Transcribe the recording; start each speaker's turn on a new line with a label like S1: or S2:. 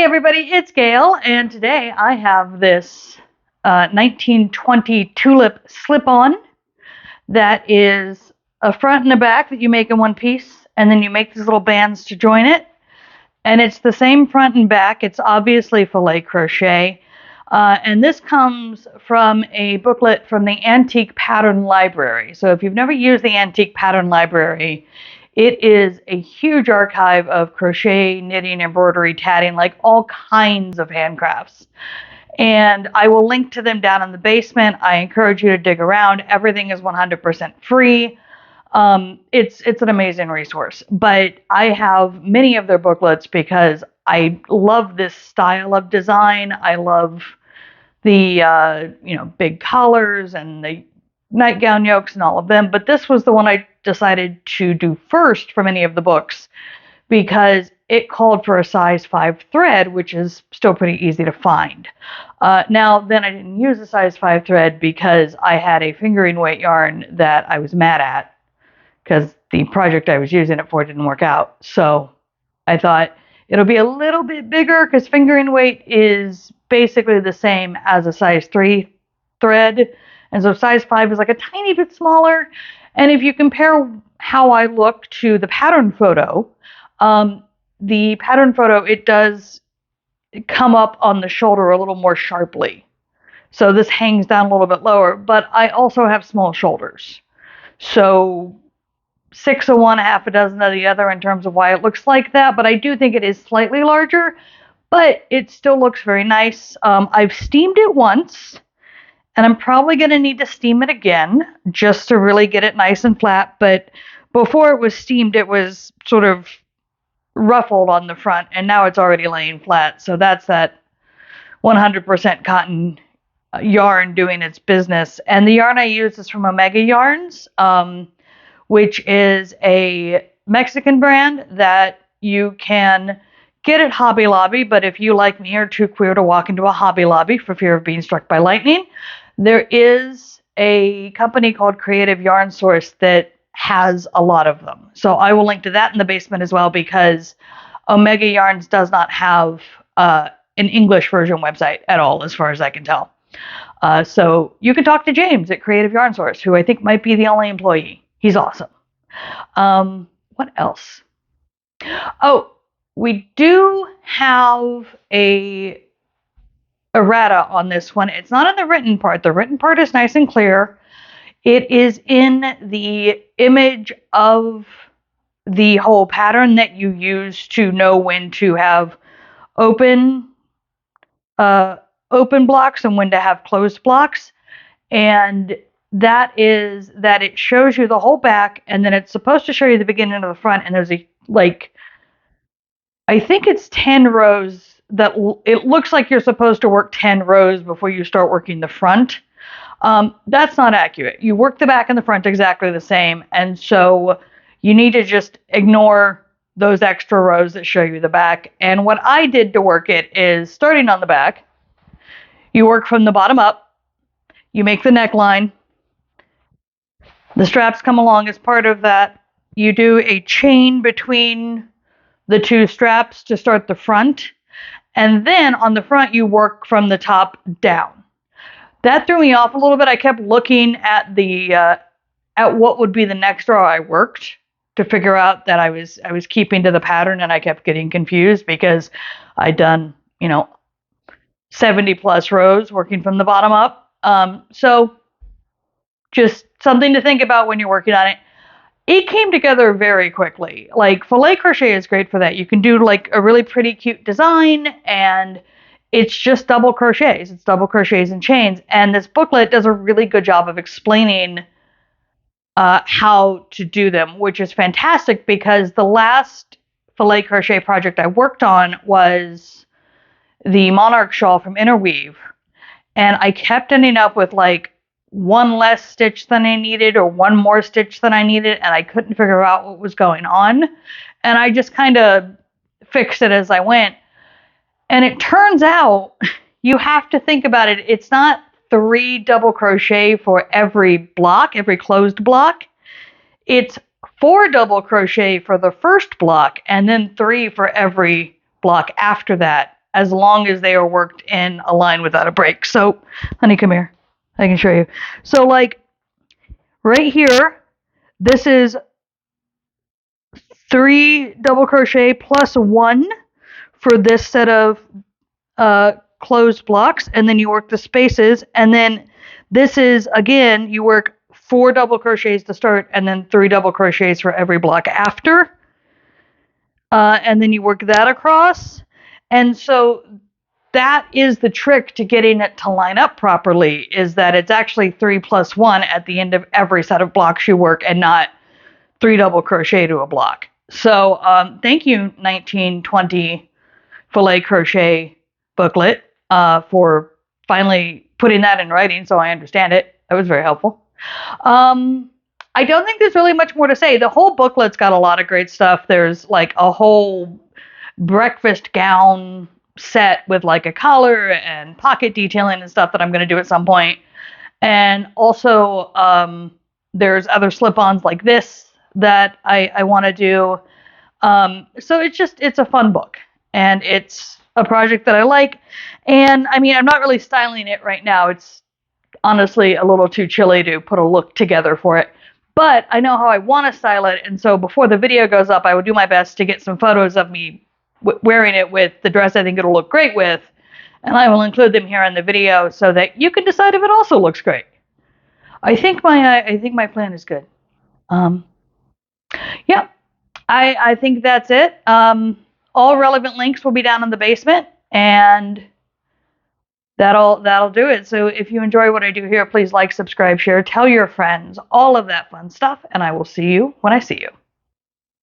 S1: Hey everybody, it's Gail, and today I have this 1920 tulip slip-on that is a front and a back that you make in one piece, and then you make these little bands to join it. And it's the same front and back. It's obviously filet crochet. And this comes from a booklet from the Antique Pattern Library. So if you've never used the Antique Pattern Library, it is a huge archive of crochet, knitting, embroidery, tatting, like all kinds of handcrafts. And I will link to them down in the basement. I encourage you to dig around. Everything is 100% free. It's an amazing resource. But I have many of their booklets because I love this style of design. I love the big collars and the nightgown yokes and all of them. But this was the one I decided to do first from any of the books because it called for a size 5 thread, which is still pretty easy to find. Now, then I didn't use a size 5 thread because I had a fingering weight yarn that I was mad at because the project I was using it for didn't work out. So I thought it'll be a little bit bigger because fingering weight is basically the same as a size 3 thread. And so size 5 is like a tiny bit smaller. And if you compare how I look to the pattern photo, it does come up on the shoulder a little more sharply. So this hangs down a little bit lower, but I also have small shoulders. So 6 of one, half a dozen of the other in terms of why it looks like that, but I do think it is slightly larger, but it still looks very nice. I've steamed it once, and I'm probably going to need to steam it again just to really get it nice and flat, but before it was steamed, it was sort of ruffled on the front, and now it's already laying flat, so that's that 100% cotton yarn doing its business. And the yarn I use is from Omega Yarns, which is a Mexican brand that you can get at Hobby Lobby, but if you, like me, are too queer to walk into a Hobby Lobby for fear of being struck by lightning, there is a company called Creative Yarn Source that has a lot of them. So I will link to that in the basement as well because Omega Yarns does not have an English version website at all, as far as I can tell. So you can talk to James at Creative Yarn Source, who I think might be the only employee. He's awesome. What else? Oh, we do have a errata on this one. It's not in the written part. The written part is nice and clear. It is in the image of the whole pattern that you use to know when to have open blocks and when to have closed blocks. And that is that it shows you the whole back, and then it's supposed to show you the beginning of the front, and there's I think it's 10 rows that it looks like you're supposed to work 10 rows before you start working the front. That's not accurate. You work the back and the front exactly the same, and so you need to just ignore those extra rows that show you the back. And what I did to work it is, starting on the back, you work from the bottom up, you make the neckline, the straps come along as part of that. You do a chain between the two straps to start the front. And then on the front, you work from the top down. That threw me off a little bit. I kept looking at at what would be the next row I worked to figure out that I was keeping to the pattern, and I kept getting confused because I'd done, 70 plus rows working from the bottom up. So just something to think about when you're working on it. It came together very quickly. Like, filet crochet is great for that. You can do like a really pretty cute design, and it's just double crochets. It's double crochets and chains. And this booklet does a really good job of explaining how to do them, which is fantastic because the last filet crochet project I worked on was the Monarch shawl from Interweave. And I kept ending up with like one less stitch than I needed or one more stitch than I needed, and I couldn't figure out what was going on. And I just kind of fixed it as I went. And it turns out you have to think about it. It's not 3 double crochet for every block, every closed block. It's 4 double crochet for the first block and then 3 for every block after that. as long as they are worked in a line without a break. So, honey, come here. I can show you. So, like, right here, this is 3 double crochet plus 1 for this set of closed blocks, and then you work the spaces, and then this is, again, you work 4 double crochets to start, and then 3 double crochets for every block after, and then you work that across. And so that is the trick to getting it to line up properly, is that it's actually 3 plus 1 at the end of every set of blocks you work, and not 3 double crochet to a block. So thank you, 1920 Filet Crochet booklet, for finally putting that in writing so I understand it. That was very helpful. I don't think there's really much more to say. The whole booklet's got a lot of great stuff. There's like a whole breakfast gown set with like a collar and pocket detailing and stuff that I'm going to do at some point. And also there's other slip-ons like this that I want to do. So it's a fun book, and it's a project that I like. And I mean, I'm not really styling it right now. It's honestly a little too chilly to put a look together for it. But I know how I want to style it, and so before the video goes up, I would do my best to get some photos of me wearing it with the dress I think it'll look great with, and I will include them here in the video so that you can decide if it also looks great. I think my plan is good. Yeah, I think that's it. All relevant links will be down in the basement, and that'll do it. So if you enjoy what I do here, please like, subscribe, share, tell your friends, all of that fun stuff, and I will see you when I see you.